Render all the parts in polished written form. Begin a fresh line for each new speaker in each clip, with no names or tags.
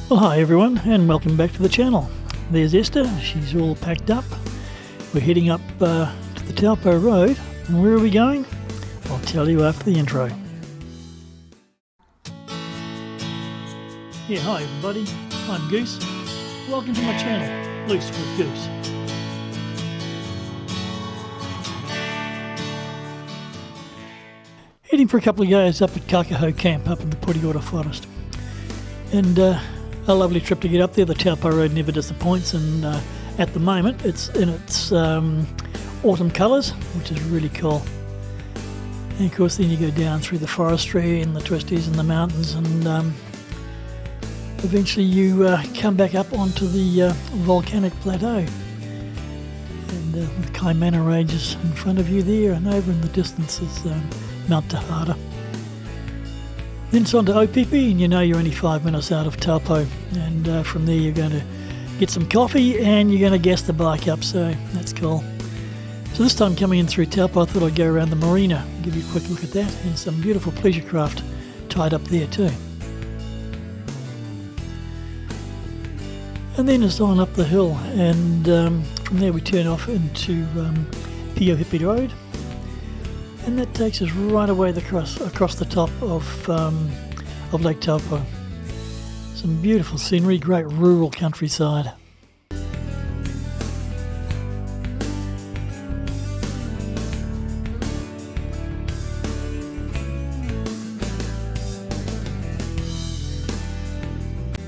Well, hi everyone, and welcome back to the channel. There's Esther, she's all packed up. We're heading up to the Taupo Road, and where are we going? I'll tell you after the intro. Yeah, hi everybody, I'm Goose. Welcome to my channel, Loose with Goose. Heading for a couple of days up at Kakaho camp up in the Pureora Forest. And a lovely trip to get up there. The Taupo Road never disappoints, and at the moment it's in its autumn colours, which is really cool. And of course then you go down through the forestry and the twisties and the mountains, and eventually you come back up onto the volcanic plateau. And the Kaimana Range is in front of you there, and over in the distance is Mount Tahara. Then it's on to OPP, and you know you're only 5 minutes out of Taupo, and from there you're going to get some coffee and you're going to gas the bike up, so that's cool. So this time coming in through Taupo, I thought I'd go around the marina and give you a quick look at that, and some beautiful pleasure craft tied up there too. And then it's on up the hill, and from there we turn off into Pureora Road. And that takes us right away across the top of Lake Taupo. Some beautiful scenery, great rural countryside.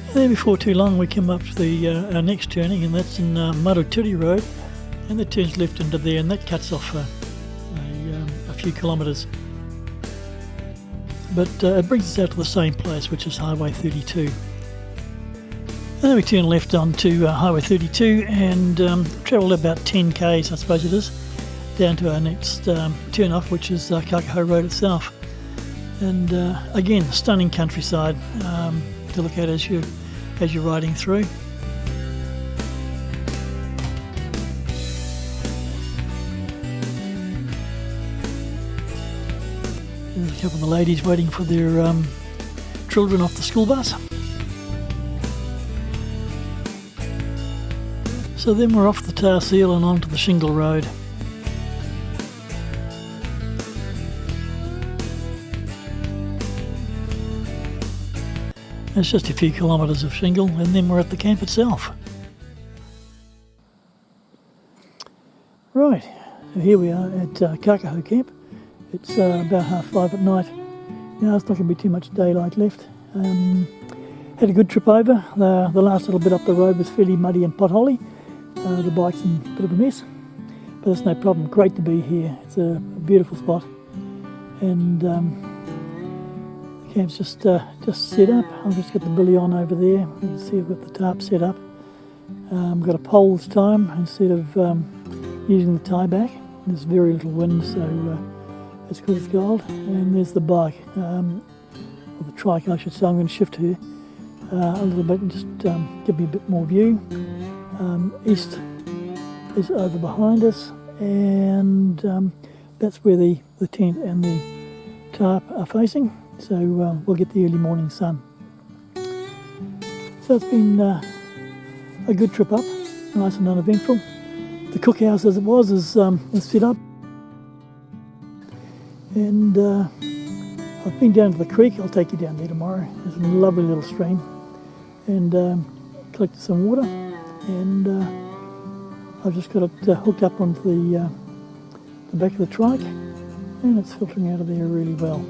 And then before too long we come up to our next turning, and that's in Maruturi Road, and that turns left into there, and that cuts off a few kilometres, but it brings us out to the same place, which is Highway 32. And then we turn left onto Highway 32 and travel about 10 k's, I suppose it is, down to our next turn off, which is Kakaho Road itself. And again, stunning countryside to look at as you're riding through. There's a couple of the ladies waiting for their children off the school bus. So then we're off the tar seal and onto the shingle road. It's just a few kilometres of shingle, and then we're at the camp itself. Right, so here we are at Kakaho camp. It's about 5:30 at night. Now it's not going to be too much daylight left. Had a good trip over. The last little bit up the road was fairly muddy and potholy. The bike's in a bit of a mess, but that's no problem. Great to be here. It's a beautiful spot, and the camp's just set up. I've just got the billy on over there. You can see I've got the tarp set up. I've got a pole this time instead of using the tie back. There's very little wind, so it's good as gold. And there's the bike, or the trike I should say. I'm going to shift her a little bit and just give me a bit more view. East is over behind us, and that's where the tent and the tarp are facing, so we'll get the early morning sun. So it's been a good trip up, nice and uneventful. The cookhouse as it was is set up. And I've been down to the creek. I'll take you down there tomorrow. There's a lovely little stream, and collected some water, and I've just got it hooked up onto the back of the trike, and it's filtering out of there really well.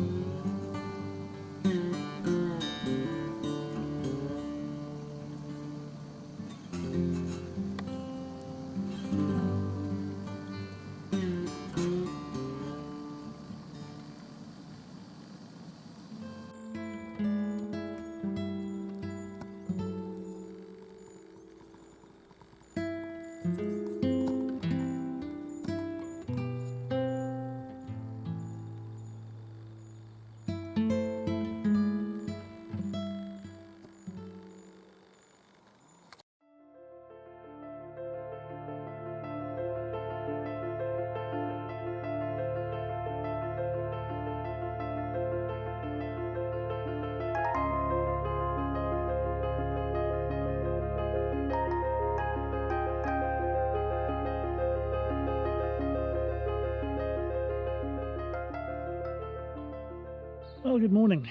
Well, good morning.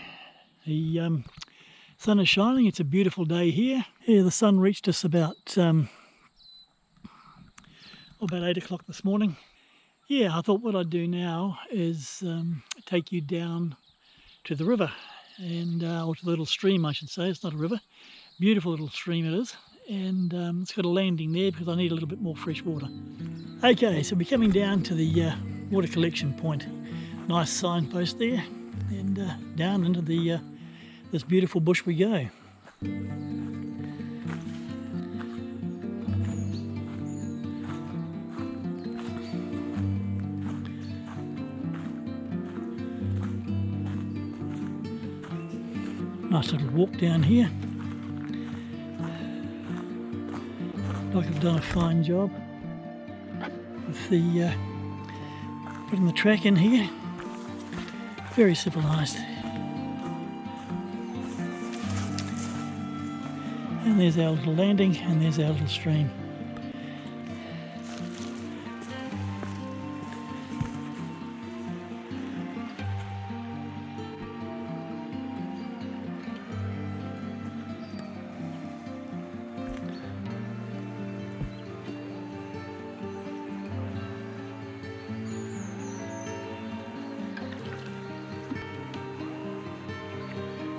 The sun is shining. It's a beautiful day here. Yeah, the sun reached us about 8 o'clock this morning. Yeah, I thought what I'd do now is take you down to the river, and or to the little stream, I should say. It's not a river. Beautiful little stream it is, and it's got a landing there because I need a little bit more fresh water. Okay, so we're coming down to the water collection point. Nice signpost there, and down into the this beautiful bush we go. Nice little walk down here. Like I've done a fine job with the putting the track in here. Very civilised. And there's our little landing, and there's our little stream.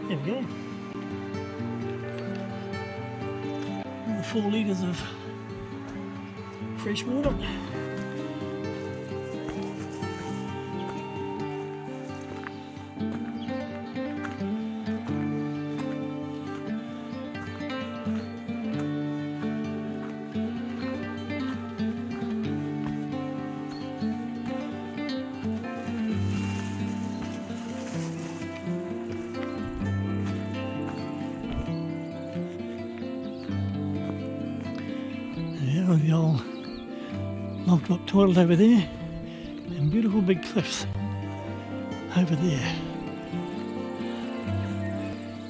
There we go. And the 4 litres of fresh water. With the old log block toilet over there, and beautiful big cliffs over there.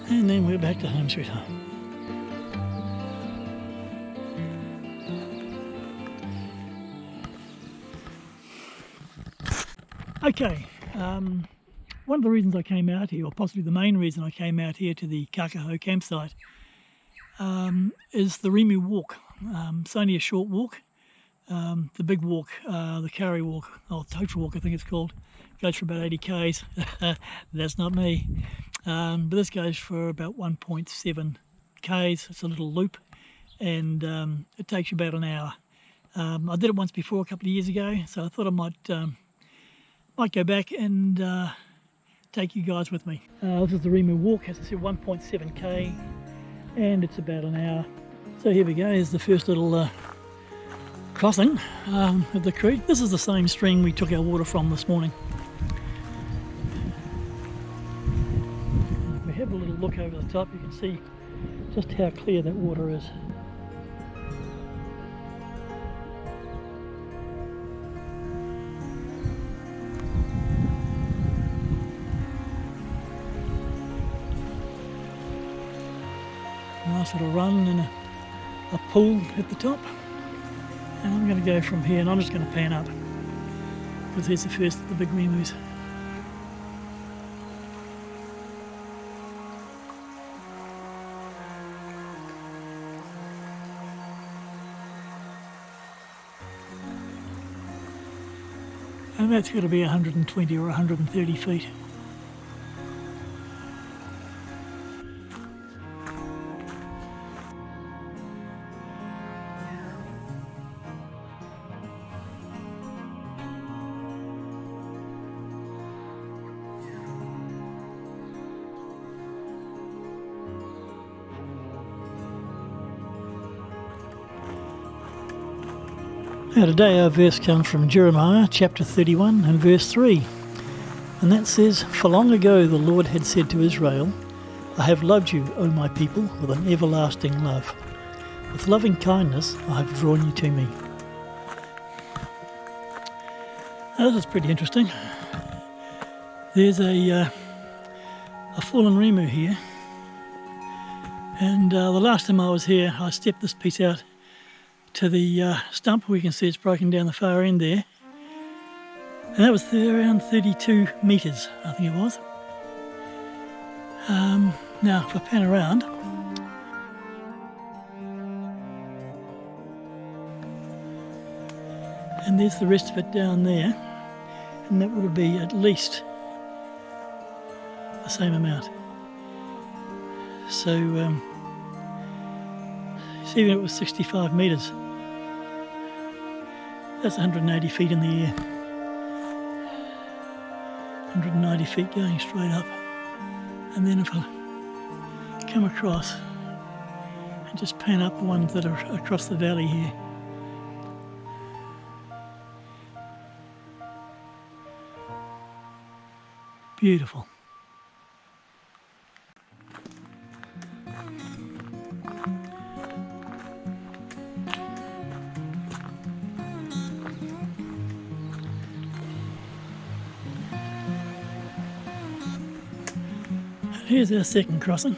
And then we're back to home sweet home. Okay, one of the reasons I came out here, or possibly the main reason I came out here to the Kakaho campsite, is the Rimu walk. It's only a short walk. The big walk, the Kari walk, or total walk I think it's called, goes for about 80 k's. That's not me. But this goes for about 1.7 k's. It's a little loop, and it takes you about an hour. I did it once before a couple of years ago, so I thought I might go back and take you guys with me. This is the Rimu walk, as I said, 1.7k, and it's about an hour. So here we go, here's the first little crossing of the creek. This is the same stream we took our water from this morning. If we have a little look over the top, you can see just how clear that water is. Nice little run and a pool at the top, and I'm going to go from here, and I'm just going to pan up because here's the first of the big Rimus. And that's got to be 120 or 130 feet. Now today our verse comes from Jeremiah chapter 31 and verse 3, and that says, "For long ago the Lord had said to Israel, I have loved you, O my people, with an everlasting love. With loving kindness I have drawn you to me." Now, this is pretty interesting. There's a fallen Rimu here, and the last time I was here I stepped this piece out to the stump. We can see it's broken down the far end there, and that was around 32 metres, I think it was. Now if I pan around, and there's the rest of it down there, and that would be at least the same amount. So see, even if it was 65 metres, that's 180 feet in the air. 190 feet going straight up. And then if I come across and just pan up the ones that are across the valley here. Beautiful. Here's our second crossing.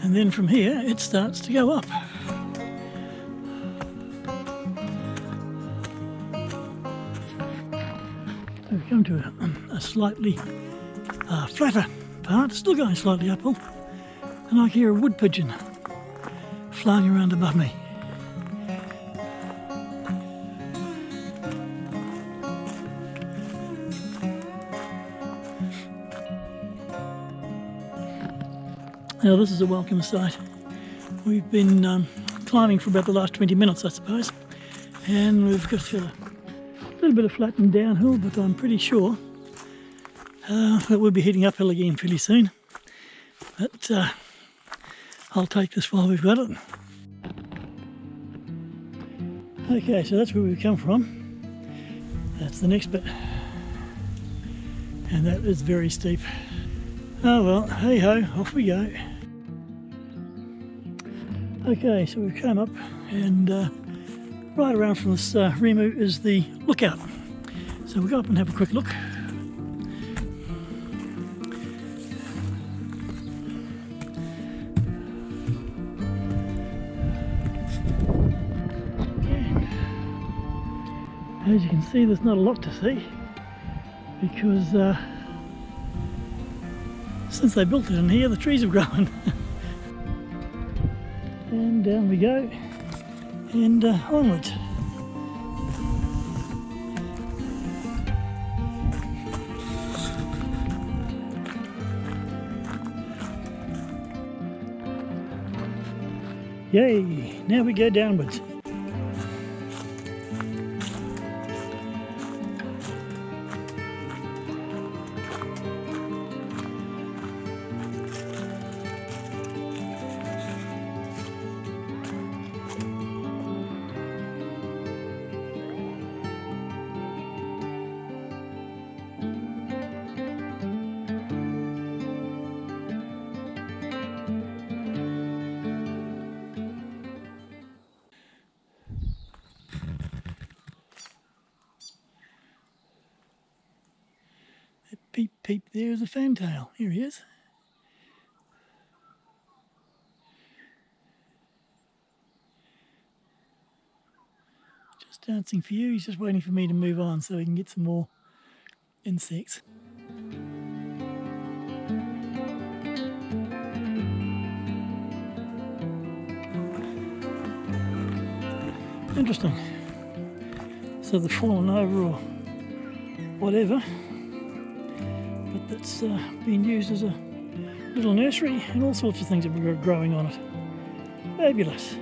And then from here it starts to go up. We've come to a slightly flatter part, still going slightly uphill, and I hear a wood pigeon flying around above me. Now this is a welcome sight. We've been climbing for about the last 20 minutes, I suppose, and we've got a little bit of flattened downhill, but I'm pretty sure that we'll be heading uphill again fairly soon. But I'll take this while we've got it. Okay, so that's where we've come from. That's the next bit, and that is very steep. Oh well, hey ho, off we go. Okay, so we've come up, and right around from this Rimu is the lookout. So we'll go up and have a quick look. And as you can see, there's not a lot to see, because since they built it in here, the trees have grown. And down we go, and onwards. Yay! Now we go downwards. Peep, peep, there's a fantail. Here he is. Just dancing for you. He's just waiting for me to move on so he can get some more insects. Interesting. So they've fallen over or whatever. But that's being used as a little nursery, and all sorts of things are growing on it. Fabulous.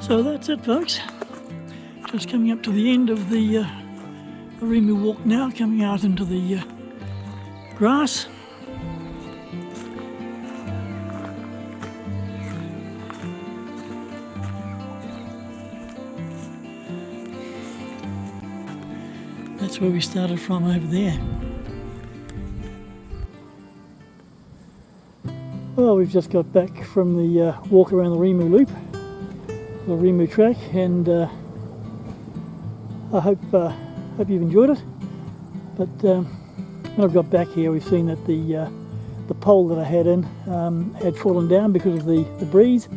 So that's it, folks. Just coming up to the end of the Rimu walk now, coming out into the grass. That's where we started from over there. Well, we've just got back from the walk around the Rimu loop, the Rimu track, and I hope you've enjoyed it. But when I've got back here, we've seen that the pole that I had in had fallen down because of the breeze,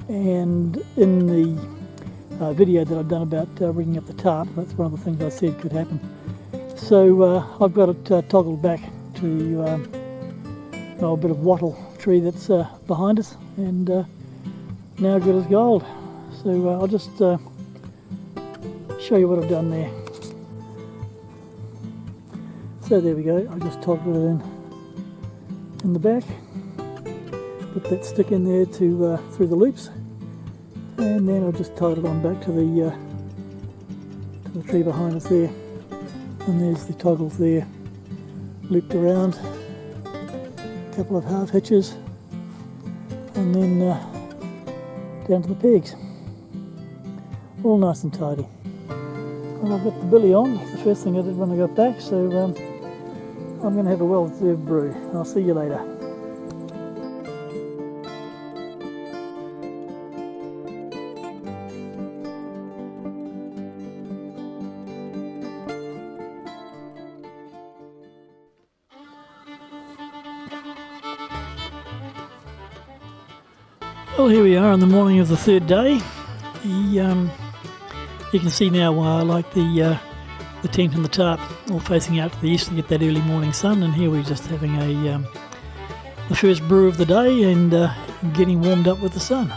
and in the video that I've done about rigging up the tarp, that's one of the things I said could happen. So I've got it toggled back to a bit of wattle tree that's behind us, and now good as gold. So I'll just show you what I've done there. So there we go, I just toggled it in the back, put that stick in there to through the loops, and then I'll just tie it on back to the tree behind us there, and there's the toggles there looped around, a couple of half hitches, and then down to the pegs, all nice and tidy. Well, I've got the billy on, the first thing I did when I got back, so I'm going to have a well-deserved brew. I'll see you later. Well, here we are on the morning of the third day. You can see now why I like the tent and the tarp all facing out to the east to get that early morning sun, and here we're just having the first brew of the day and getting warmed up with the sun.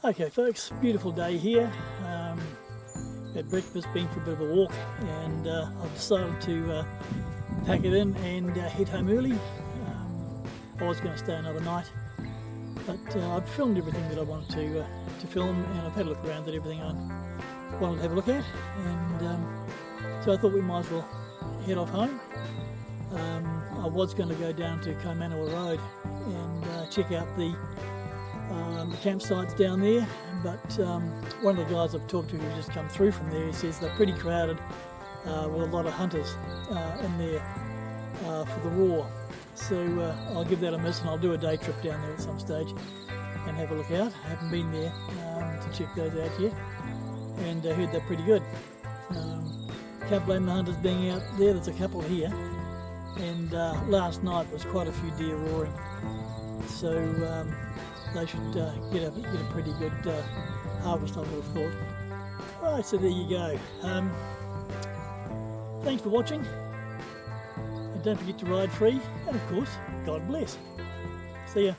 Okay folks, beautiful day here. Had breakfast, been for a bit of a walk, and I've decided to pack it in and head home early. I was going to stay another night, but I've filmed everything that I wanted to film, and I've had a look around at everything I wanted to have a look at, and so I thought we might as well head off home. I was going to go down to Kaimanawa Road and check out the campsites down there, but one of the guys I've talked to who's just come through from there, he says they're pretty crowded with a lot of hunters in there for the raw. So I'll give that a miss, and I'll do a day trip down there at some stage and have a look out. I haven't been there to check those out yet, and I heard they're pretty good. Can't blame the hunters being out there. There's a couple here, and last night was quite a few deer roaring, so they should get a pretty good harvest, I would have thought. Right, so there you go. Thanks for watching, and don't forget to ride free, and of course, God bless. See ya.